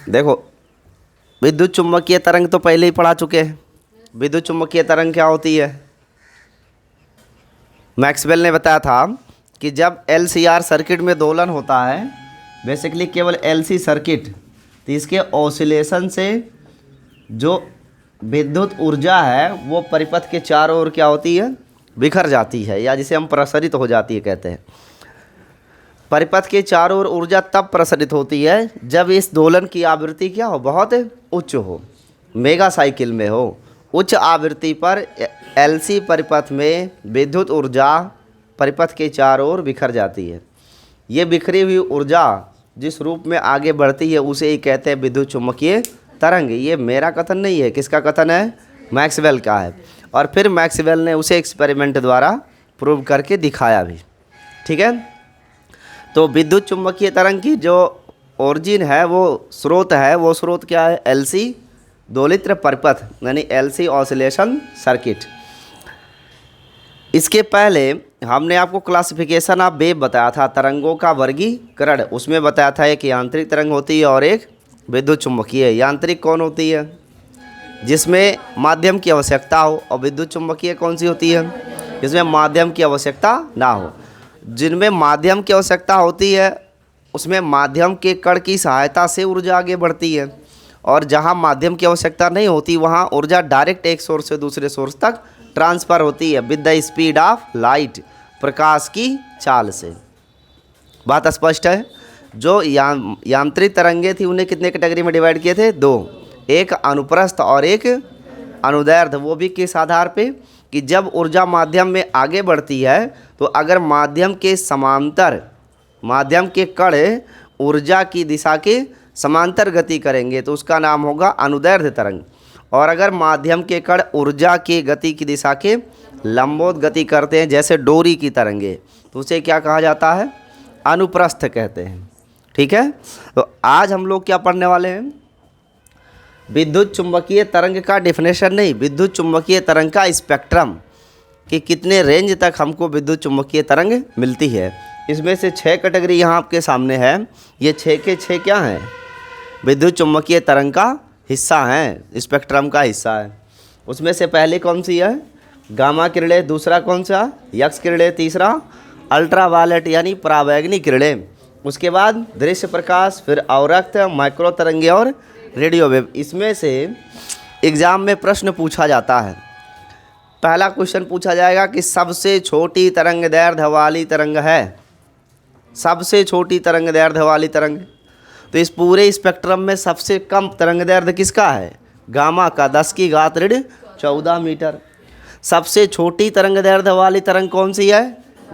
देखो, विद्युत चुम्बकीय तरंग तो पहले ही पढ़ा चुके हैं। विद्युत चुम्बकीय तरंग क्या होती है? मैक्सवेल ने बताया था कि जब एलसीआर सर्किट में दोलन होता है, बेसिकली केवल एलसी सर्किट, तो इसके ऑसिलेशन से जो विद्युत ऊर्जा है वो परिपथ के चारों ओर क्या होती है? बिखर जाती है, या जिसे हम प्रसरित हो जाती है कहते हैं। परिपथ के चारों ओर ऊर्जा तब प्रसरित होती है जब इस दोलन की आवृत्ति क्या हो? बहुत उच्च हो, मेगा साइकिल में हो। उच्च आवृत्ति पर एलसी परिपथ में विद्युत ऊर्जा परिपथ के चारों ओर बिखर जाती है। ये बिखरी हुई ऊर्जा जिस रूप में आगे बढ़ती है उसे ही कहते हैं विद्युत चुम्बकीय तरंग। ये मेरा कथन नहीं है, किसका कथन है? मैक्सवेल का है। और फिर मैक्सवेल ने उसे एक्सपेरिमेंट द्वारा प्रूव करके दिखाया भी। ठीक है, तो विद्युत चुम्बकीय तरंग की जो ओरिजिन है, वो स्रोत है, वो स्रोत क्या है? एलसी दोलित्र परिपथ, यानी एलसी ऑसिलेशन सर्किट। इसके पहले हमने आपको क्लासिफिकेशन ऑफ वेव बताया था, तरंगों का वर्गीकरण। उसमें बताया था एक यांत्रिक तरंग होती है और एक विद्युत चुम्बकीय। यांत्रिक कौन होती है? जिसमें माध्यम की आवश्यकता हो। और विद्युत चुम्बकीय कौन सी होती है? जिसमें माध्यम की आवश्यकता ना हो। जिनमें माध्यम की आवश्यकता होती है उसमें माध्यम के कण की सहायता से ऊर्जा आगे बढ़ती है, और जहाँ माध्यम की आवश्यकता नहीं होती वहाँ ऊर्जा डायरेक्ट एक सोर्स से दूसरे सोर्स तक ट्रांसफ़र होती है with the speed of light, प्रकाश की चाल से। बात स्पष्ट है? जो यांत्रिक तरंगे थी उन्हें कितने कैटेगरी में डिवाइड किए थे? दो, एक अनुप्रस्थ और एक अनुदैर्ध्य। वो भी किस आधार पे? कि जब ऊर्जा माध्यम में आगे बढ़ती है तो अगर माध्यम के समांतर, माध्यम के कण ऊर्जा की दिशा के समांतर गति करेंगे तो उसका नाम होगा अनुदैर्ध्य तरंग। और अगर माध्यम के कण ऊर्जा की गति की दिशा के लंबवत गति करते हैं, जैसे डोरी की तरंगे, तो उसे क्या कहा जाता है? अनुप्रस्थ कहते हैं। ठीक है, तो आज हम लोग क्या पढ़ने वाले हैं? विद्युत चुम्बकीय तरंग का डेफिनेशन नहीं, विद्युत चुम्बकीय तरंग का स्पेक्ट्रम, कि कितने रेंज तक हमको विद्युत चुम्बकीय तरंग मिलती है। इसमें से 6 कैटेगरी यहाँ आपके सामने है। ये 6 के 6 क्या हैं? विद्युत चुम्बकीय तरंग का हिस्सा हैं, स्पेक्ट्रम का हिस्सा है। उसमें से पहले कौन सी है? गामा किरणें। दूसरा कौन सा? यक्स किरणें। तीसरा अल्ट्रावायलेट यानी परावैंगनी किरणें। उसके बाद दृश्य प्रकाश, फिर अवरक्त, माइक्रो तरंगे और रेडियो वेव। इसमें से एग्ज़ाम में प्रश्न पूछा जाता है। पहला क्वेश्चन पूछा जाएगा कि सबसे छोटी तरंग दैर्ध्य वाली तरंग है, सबसे छोटी तरंग दैर्ध्य वाली तरंग। तो इस पूरे स्पेक्ट्रम में सबसे कम तरंग दैर्ध्य किसका है? गामा का, 10⁻14 मीटर। सबसे छोटी तरंग दैर्ध्य वाली तरंग कौन सी है?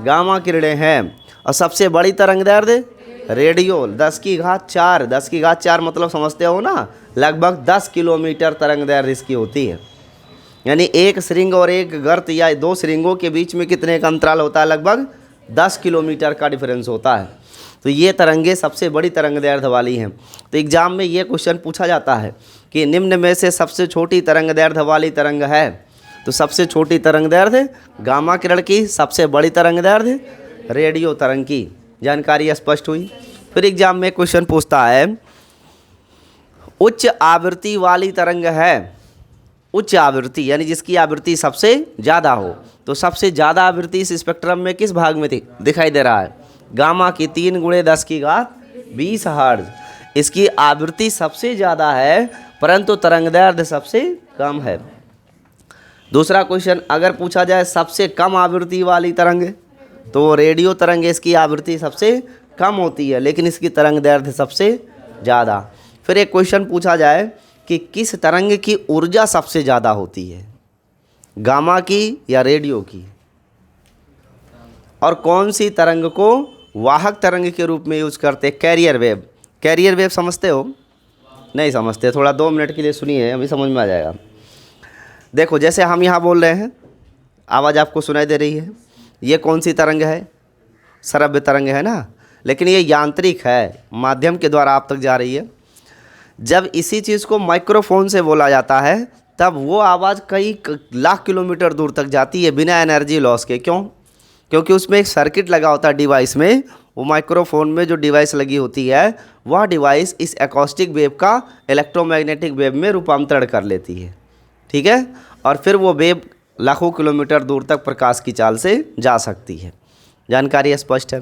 गामा किरणें हैं। और सबसे बड़ी तरंग दैर्ध्य रेडियो, 10⁻4। 10⁻4 मतलब समझते हो ना, लगभग 10 किलोमीटर तरंग दैर्ध्य इसकी होती है। यानी एक श्रृंग और एक गर्त या 2 श्रृंगों के बीच में कितने का अंतराल होता है? लगभग 10 किलोमीटर का डिफरेंस होता है। तो ये तरंगे सबसे बड़ी तरंग दैर्ध्य वाली हैं। तो एग्जाम में ये क्वेश्चन पूछा जाता है कि निम्न में से सबसे छोटी तरंग दैर्ध्य वाली तरंग है। तो सबसे छोटी तरंग दैर्ध्य गामा किरण की, सबसे बड़ी तरंग दैर्ध्य रेडियो तरंग की। जानकारी स्पष्ट हुई? फिर एग्जाम में क्वेश्चन पूछता है उच्च आवृत्ति वाली तरंग है। उच्च आवृत्ति यानी जिसकी आवृत्ति सबसे ज़्यादा हो। तो सबसे ज़्यादा आवृत्ति इस स्पेक्ट्रम में किस भाग में दिखाई दे रहा है? गामा की 3×10⁻20 हर्ट्ज। इसकी आवृत्ति सबसे ज़्यादा है परंतु तरंग दैर्ध्य सबसे कम है। दूसरा क्वेश्चन अगर पूछा जाए सबसे कम आवृत्ति वाली तरंग, तो रेडियो तरंग, इसकी आवृत्ति सबसे कम होती है लेकिन इसकी तरंग दैर्ध्य सबसे ज़्यादा। फिर एक क्वेश्चन पूछा जाए कि किस तरंग की ऊर्जा सबसे ज़्यादा होती है? गामा की या रेडियो की? और कौन सी तरंग को वाहक तरंग के रूप में यूज़ करते? Carrier wave. कैरियर वेव समझते हो? नहीं समझते? थोड़ा 2 मिनट के लिए सुनिए, अभी समझ में आ जाएगा। देखो, जैसे हम यहाँ बोल रहे हैं, आवाज़ आपको सुनाई दे रही है। ये कौन सी तरंग है? श्रव्य तरंग है ना, लेकिन ये यांत्रिक है, माध्यम के द्वारा आप तक जा रही है। जब इसी चीज़ को माइक्रोफोन से बोला जाता है तब वो आवाज़ कई लाख किलोमीटर दूर तक जाती है बिना एनर्जी लॉस के। क्यों? क्योंकि उसमें एक सर्किट लगा होता है डिवाइस में, वो माइक्रोफोन में जो डिवाइस लगी होती है वह डिवाइस इस एकॉस्टिक वेव का इलेक्ट्रोमैग्नेटिक वेव में रूपांतरण कर लेती है, ठीक है, और फिर वो वेव लाखों किलोमीटर दूर तक प्रकाश की चाल से जा सकती है। जानकारी स्पष्ट है।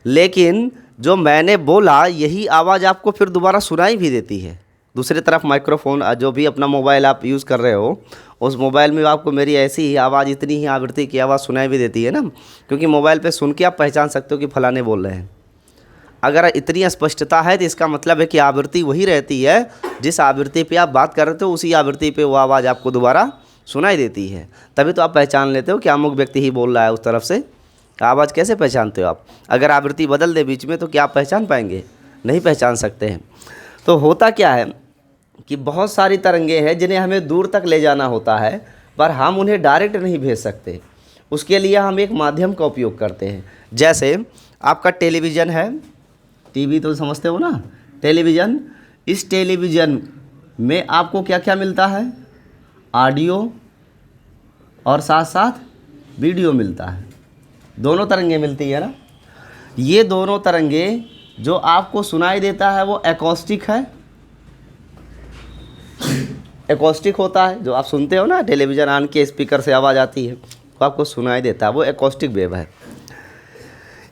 लेकिन जो मैंने बोला यही आवाज़ आपको फिर दोबारा सुनाई भी देती है। दूसरी तरफ माइक्रोफोन जो भी अपना मोबाइल आप यूज़ कर रहे हो, उस मोबाइल में आपको मेरी ऐसी ही आवाज़, इतनी ही आवृत्ति की आवाज़ सुनाई भी देती है ना, क्योंकि मोबाइल पे सुन के आप पहचान सकते हो कि फलाने बोल रहे हैं। अगर इतनी स्पष्टता है तो इसका मतलब है कि आवृत्ति वही रहती है, जिस आवृत्ति पे आप बात कर रहे थे उसी आवृत्ति पे वो आवाज़ आपको दोबारा सुनाई देती है। तभी तो आप पहचान लेते हो कि अमुक व्यक्ति ही बोल रहा है उस तरफ से। आवाज़ कैसे पहचानते हो आप? अगर आवृत्ति बदल दे बीच में तो क्या आप पहचान पाएंगे? नहीं पहचान सकते हैं। तो होता क्या है कि बहुत सारी तरंगे हैं जिन्हें हमें दूर तक ले जाना होता है, पर हम उन्हें डायरेक्ट नहीं भेज सकते। उसके लिए हम एक माध्यम का उपयोग करते हैं। जैसे आपका टेलीविज़न है, टीवी तो समझते हो ना, टेलीविज़न। इस टेलीविज़न में आपको क्या क्या मिलता है? ऑडियो और साथ साथ वीडियो मिलता है। दोनों तरंगे मिलती है ना। ये दोनों तरंगे जो आपको सुनाई देता है वो एकॉस्टिक है। एकॉस्टिक होता है, जो आप सुनते हो ना, टेलीविज़न आन के स्पीकर से आवाज़ आती है तो आपको सुनाई देता है, वो एकॉस्टिक वेव है।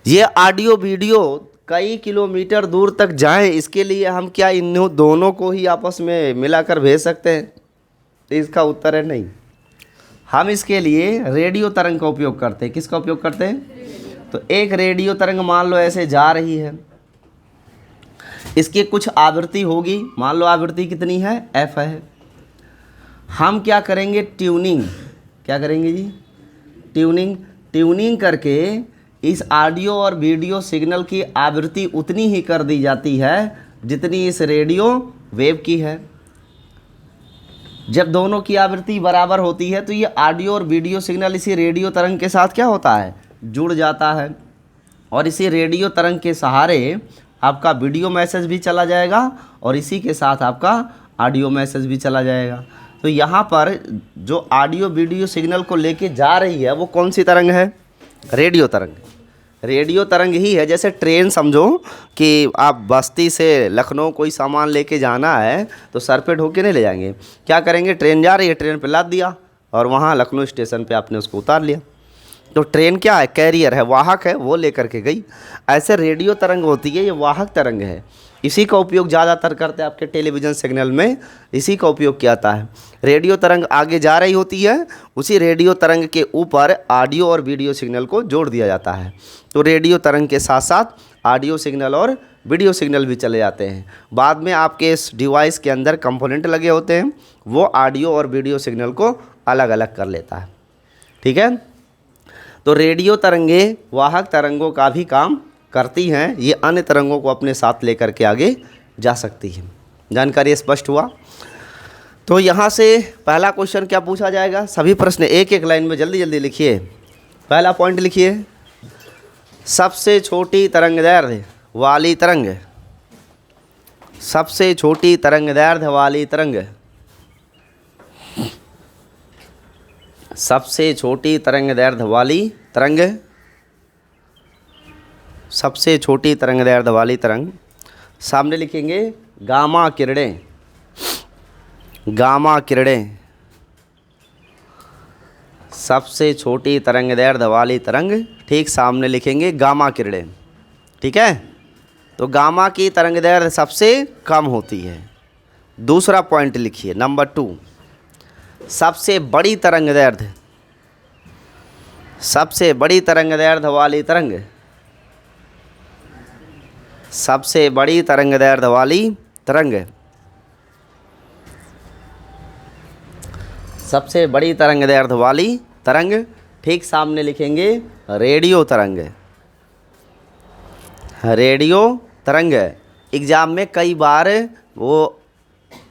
ये ऑडियो वीडियो कई किलोमीटर दूर तक जाएं, इसके लिए हम क्या इन दोनों को ही आपस में मिलाकर भेज सकते हैं? तो इसका उत्तर है नहीं। हम इसके लिए रेडियो तरंग का उपयोग करते हैं। किसका उपयोग करते हैं? तो एक रेडियो तरंग मान लो ऐसे जा रही है, इसकी कुछ आवृत्ति होगी, मान लो आवृत्ति कितनी है? f है। हम क्या करेंगे? ट्यूनिंग। क्या करेंगे जी? ट्यूनिंग करके इस ऑडियो और वीडियो सिग्नल की आवृत्ति उतनी ही कर दी जाती है जितनी इस रेडियो वेव की है। जब दोनों की आवृत्ति बराबर होती है तो ये ऑडियो और वीडियो सिग्नल इसी रेडियो तरंग के साथ क्या होता है? जुड़ जाता है, और इसी रेडियो तरंग के सहारे आपका वीडियो मैसेज भी चला जाएगा और इसी के साथ आपका ऑडियो मैसेज भी चला जाएगा। तो यहाँ पर जो ऑडियो वीडियो सिग्नल को लेके जा रही है वो कौन सी तरंग है? रेडियो तरंग। रेडियो तरंग ही है। जैसे ट्रेन समझो कि आप बस्ती से लखनऊ कोई सामान लेके जाना है तो सर पे ढो के नहीं ले जाएंगे। क्या करेंगे? ट्रेन जा रही है, ट्रेन पे लाद दिया और वहाँ लखनऊ स्टेशन पे आपने उसको उतार लिया। तो ट्रेन क्या है? कैरियर है, वाहक है, वो लेकर के गई। ऐसे रेडियो तरंग होती है, ये वाहक तरंग है। इसी का उपयोग ज़्यादातर करते हैं आपके टेलीविज़न सिग्नल में, इसी का उपयोग किया जाता है। रेडियो तरंग आगे जा रही होती है, उसी रेडियो तरंग के ऊपर ऑडियो और वीडियो सिग्नल को जोड़ दिया जाता है। तो रेडियो तरंग के साथ साथ ऑडियो सिग्नल और वीडियो सिग्नल भी चले जाते हैं। बाद में आपके इस डिवाइस के अंदर कंपोनेंट लगे होते हैं, वो ऑडियो और वीडियो सिग्नल को अलग अलग कर लेता है। ठीक है। तो रेडियो तरंगे वाहक तरंगों का भी काम करती हैं, ये अन्य तरंगों को अपने साथ लेकर के आगे जा सकती है। जानकारी स्पष्ट हुआ? तो यहाँ से पहला क्वेश्चन क्या पूछा जाएगा? सभी प्रश्न एक एक लाइन में जल्दी जल्दी लिखिए। पहला पॉइंट लिखिए, सबसे छोटी तरंगदैर्घ्य वाली तरंग, सबसे छोटी तरंगदैर्घ्य वाली तरंग, सबसे छोटी तरंगदैर्घ्य वाली तरंग, सबसे छोटी तरंगदैर्घ्य वाली तरंग। सामने लिखेंगे गामा किरणें, गामा किरणें, सबसे छोटी तरंगदैर्घ्य वाली तरंग। ठीक सामने लिखेंगे गामा किरणें। ठीक है। तो गामा की तरंगदैर्घ्य सबसे कम होती है। दूसरा पॉइंट लिखिए, नंबर 2, सबसे बड़ी तरंगदैर्घ्य, सबसे बड़ी तरंगदैर्घ्य वाली तरंग, सबसे बड़ी तरंगदैर्घ्य वाली तरंग, सबसे बड़ी तरंगदैर्घ्य वाली तरंग। ठीक सामने लिखेंगे रेडियो तरंग, रेडियो तरंग। एग्जाम में कई बार वो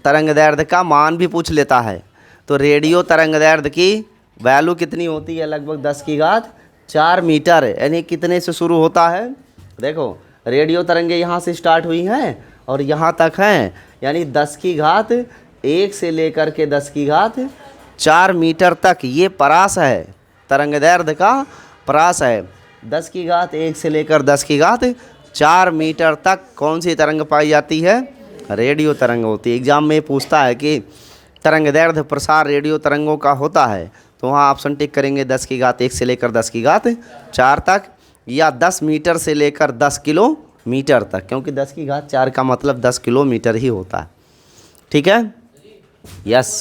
तरंगदैर्घ्य का मान भी पूछ लेता है। तो रेडियो तरंगदैर्घ्य की वैल्यू कितनी होती है? लगभग 10⁴ मीटर, यानी कितने से शुरू होता है? देखो रेडियो तरंगे यहाँ से स्टार्ट हुई हैं और यहाँ तक हैं, यानी 10⁻1 से लेकर के 10⁻4 मीटर तक ये परास है तरंगदैर्घ्य का। प्रास है 10 की घात 1 से लेकर 10 की घात 4 मीटर तक कौन सी तरंग पाई जाती है? रेडियो तरंग होती है। एग्जाम में पूछता है कि तरंग दैर्ध्य प्रसार रेडियो तरंगों का होता है, तो वहाँ ऑप्शन टिक करेंगे 10 की घात 1 से लेकर 10 की घात 4 तक, या 10 मीटर से लेकर 10 किलोमीटर तक, क्योंकि 10 की घात 4 का मतलब 10 किलोमीटर ही होता है। ठीक है, यस।